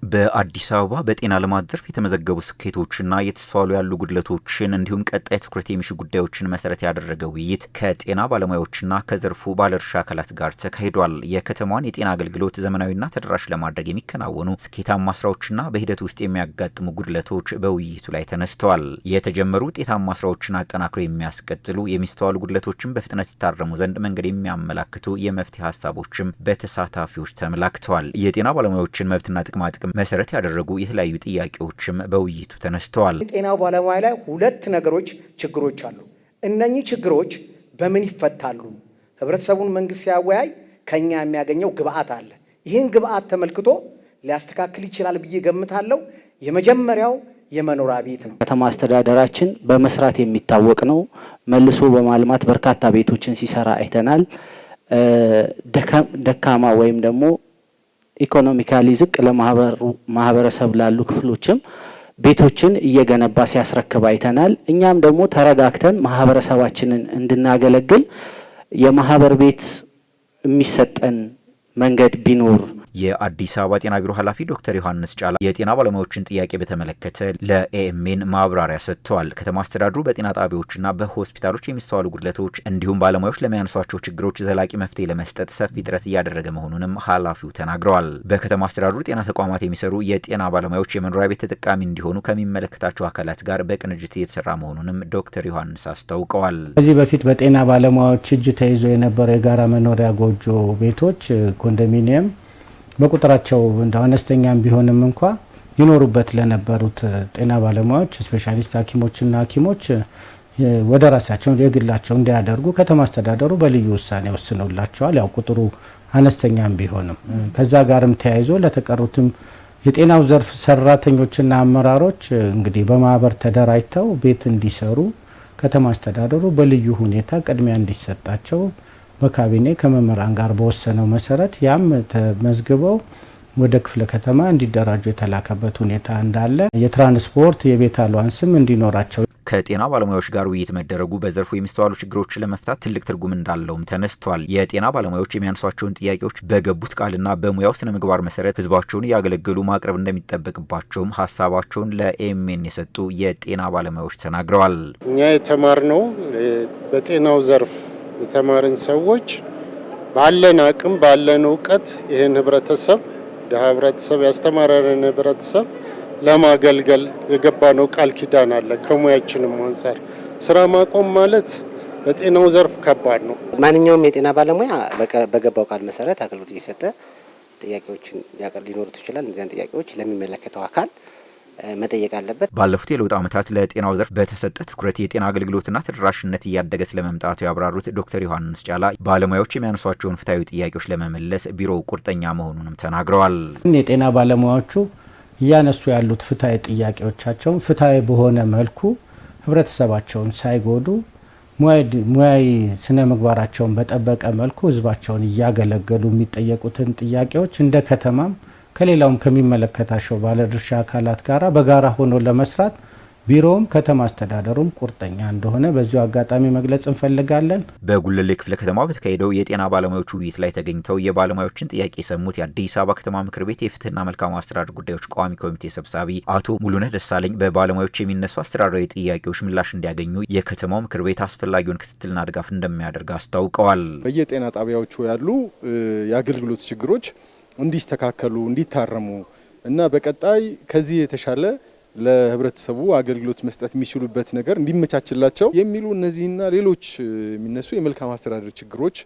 በአዲስ አበባ በጤና ልማት ዘርፍ የተመዘገቡ ስኬቶችና የተስተዋሉ ያሉ ጉድለቶችን እንዲሁም ቀጣይ ትኩረት የሚሹ ጉዳዮችን መሰረት ያደረገ ውይይት ከጤና ባለሙያዎችና ከዘርፉ ባለድርሻ አካላት ጋር ተካሂዷል። የከተማዋን የጤና አገልግሎት ዘመናዊና ተደራሽ ለማድረግ የሚከናወኑ ስኬታማ ስራዎችና በሂደት ውስጥ የሚያጋጥሙ ጉድለቶች በውይይቱ ላይ ተነስተዋል። የተጀመሩ ውጤታማ ስራዎችን አጠናክሮ የሚያስቀጥሉ የሚስተዋሉ ጉድለቶችን በፍጥነት ይታረሙ ዘንድ መንገድ የሚያመላክቱ የመፍትሄ ሀሳቦችም በተሳታፊዎች ተመላክተዋል። የጤና ባለሙያዎችን መብትና ጥቅማጥቅም መሰረት ያደረጉ የተለያዩ ጥያቄዎችም በውይይቱ ተነስተዋል። ጤናው ባለሙያ ላይ ሁለት ችግሮች አሉ። እነኚህ ችግሮች በምን ይፈታሉ? ህብረተሰቡን መንግስት ሲያወያይ ከኛ የሚያገኘው ግብአት አለ። ይህን ግብአት ተመልክቶ ሊያስተካክል ይችላል ብዬ ገምታለሁ። የመጀመሪያው የመኖሪያ ቤት ነው። ከተማ አስተዳደራችን በመስራት የሚታወቅ ነው። መልሶ በማልማት በርካታ ቤቶችን ሲሰራ አይተናል። ደካማ ወይም ደግሞ ኢኮኖሚካሊ ዝቅ ለማህበረሰብ ላሉ ክፍሎችም ቤቶችን እየገነባ ሲያስረክብ አይተናል። እኛም ደግሞ ተረጋግተን ማህበረሰባችንን እንድናገለግል የማህበር ቤት የሚሰጠን መንገድ ቢኖር። የአዲስ አበባ ጤና ቢሮ ኃላፊ ዶክተር ዮሐንስ ጫላ የጤና ባለሙያዎችን ጥያቄ በተመለከተ ለኤኤምኤን ማብራሪያ ሰጥተዋል። ከተማ አስተዳደሩ በጤና ጣቢያዎችና በሆስፒታሎች የሚስተዋሉ ጉድለቶች እንዲሁም ባለሙያዎች ለሚያነሷቸው ችግሮች ዘላቂ መፍትሄ ለመስጠት ሰፊ ጥረት እያደረገ መሆኑንም ኃላፊው ተናግረዋል። በከተማ አስተዳደሩ ጤና ተቋማት የሚሰሩ የጤና ባለሙያዎች የመኖሪያ ቤት ተጠቃሚ እንዲሆኑ ከሚመለከታቸው አካላት ጋር በቅንጅት እየተሰራ መሆኑንም ዶክተር ዮሐንስ አስታውቀዋል። ከዚህ በፊት በጤና ባለሙያዎች እጅ ተይዞ የነበረው የጋራ መኖሪያ ጎጆ ቤቶች ኮንዶሚኒየም በቁጥራቸው እንደ አነስተኛም ቢሆንም እንኳ ይኖሩበት ለነበሩት ጤና ባለሙያዎች ስፔሻሊስት ሐኪሞችና ሐኪሞች ወደ ራሳቸው የግላቸው እንዲያደርጉ ከተማ አስተዳደሩ በልዩ ውሳኔ ወስኖላቸዋል። ያው ቁጥሩ አነስተኛም ቢሆንም ከዛ ጋርም ተያይዞ ለተቀሩትም የጤናው ዘርፍ ሰራተኞችና አመራሮች እንግዲህ በማህበር ተደራጅተው ቤት እንዲሰሩ ከተማ አስተዳደሩ በልዩ ሁኔታ ቅድሚያ እንዲሰጣቸው በካቢኔ ከመመራን ጋር በወሰነው መሰረት ያም ተመዝግበው ወደ ክፍለ ከተማ እንዲደራጁ የተላከበት ሁኔታ እንዳለ የትራንስፖርት የቤት አሏንስም እንዲኖራቸው ከጤና ባለሙያዎች ጋር ውይይት መደረጉ በዘርፉ የሚስተዋሉ ችግሮችን ለመፍታት ትልቅ ትርጉም እንዳለውም ተነስቷል። የጤና ባለሙያዎች የሚያነሷቸውን ጥያቄዎች በገቡት ቃልና በሙያው ስነ ምግባር መሰረት ህዝባቸውን እያገለገሉ ማቅረብ እንደሚጠበቅባቸውም ሀሳባቸውን ለኤኤምኤን የሰጡ የጤና ባለሙያዎች ተናግረዋል። እኛ የተማርነው በጤናው ዘርፍ የተማርን ሰዎች ባለን አቅም ባለን እውቀት ይህን ህብረተሰብ ደሃ ህብረተሰብ ያስተማረንን ህብረተሰብ ለማገልገል የገባነው ቃል ኪዳን አለ። ከሙያችንም አንፃር ስራ ማቆም ማለት በጤናው ዘርፍ ከባድ ነው። ማንኛውም የጤና ባለሙያ በገባው ቃል መሰረት አገልግሎት እየሰጠ ጥያቄዎችን ሊኖሩት ይችላል። እነዚያን ጥያቄዎች ለሚመለከተው አካል መጠየቅ አለበት። ባለፉት የለውጥ ዓመታት ለጤናው ዘርፍ በተሰጠ ትኩረት የጤና አገልግሎትና ተደራሽነት እያደገ ስለመምጣቱ ያብራሩት ዶክተር ዮሐንስ ጫላ ባለሙያዎች የሚያነሷቸውን ፍትሐዊ ጥያቄዎች ለመመለስ ቢሮው ቁርጠኛ መሆኑንም ተናግረዋል። የጤና ባለሙያዎቹ እያነሱ ያሉት ፍትሐዊ ጥያቄዎቻቸውን ፍትሐዊ በሆነ መልኩ ህብረተሰባቸውን ሳይጎዱ ሙያዊ ስነ ምግባራቸውን በጠበቀ መልኩ ህዝባቸውን እያገለገሉ የሚጠየቁትን ጥያቄዎች እንደ ከተማም ከሌላውም ከሚመለከታቸው ባለድርሻ አካላት ጋራ በጋራ ሆኖ ለመስራት ቢሮውም ከተማ አስተዳደሩም ቁርጠኛ እንደሆነ በዚሁ አጋጣሚ መግለጽ እንፈልጋለን። በጉለሌ ክፍለ ከተማ በተካሄደው የጤና ባለሙያዎች ውይይት ላይ ተገኝተው የባለሙያዎችን ጥያቄ የሰሙት የአዲስ አበባ ከተማ ምክር ቤት የፍትህና መልካም አስተዳደር ጉዳዮች ቋሚ ኮሚቴ ሰብሳቢ አቶ ሙሉነህ ደሳለኝ በባለሙያዎች የሚነሱ አስተዳደራዊ ጥያቄዎች ምላሽ እንዲያገኙ የከተማው ምክር ቤት አስፈላጊውን ክትትልና ድጋፍ እንደሚያደርግ አስታውቀዋል። በየጤና ጣቢያዎቹ ያሉ የአገልግሎት ችግሮች እንዲስተካከሉ እንዲታረሙ እና በቀጣይ ከዚህ የተሻለ ለህብረተሰቡ አገልግሎት መስጠት የሚችሉበት ነገር እንዲመቻችላቸው የሚሉ እነዚህና ሌሎች የሚነሱ የመልካም አስተዳደር ችግሮች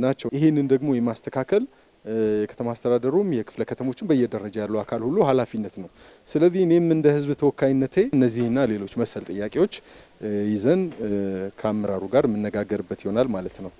ናቸው። ይሄንን ደግሞ የማስተካከል የከተማ አስተዳደሩም የክፍለ ከተሞችን በየደረጃ ያለው አካል ሁሉ ኃላፊነት ነው። ስለዚህ እኔም እንደ ህዝብ ተወካይነቴ እነዚህና ሌሎች መሰል ጥያቄዎች ይዘን ከአመራሩ ጋር የምነጋገርበት ይሆናል ማለት ነው።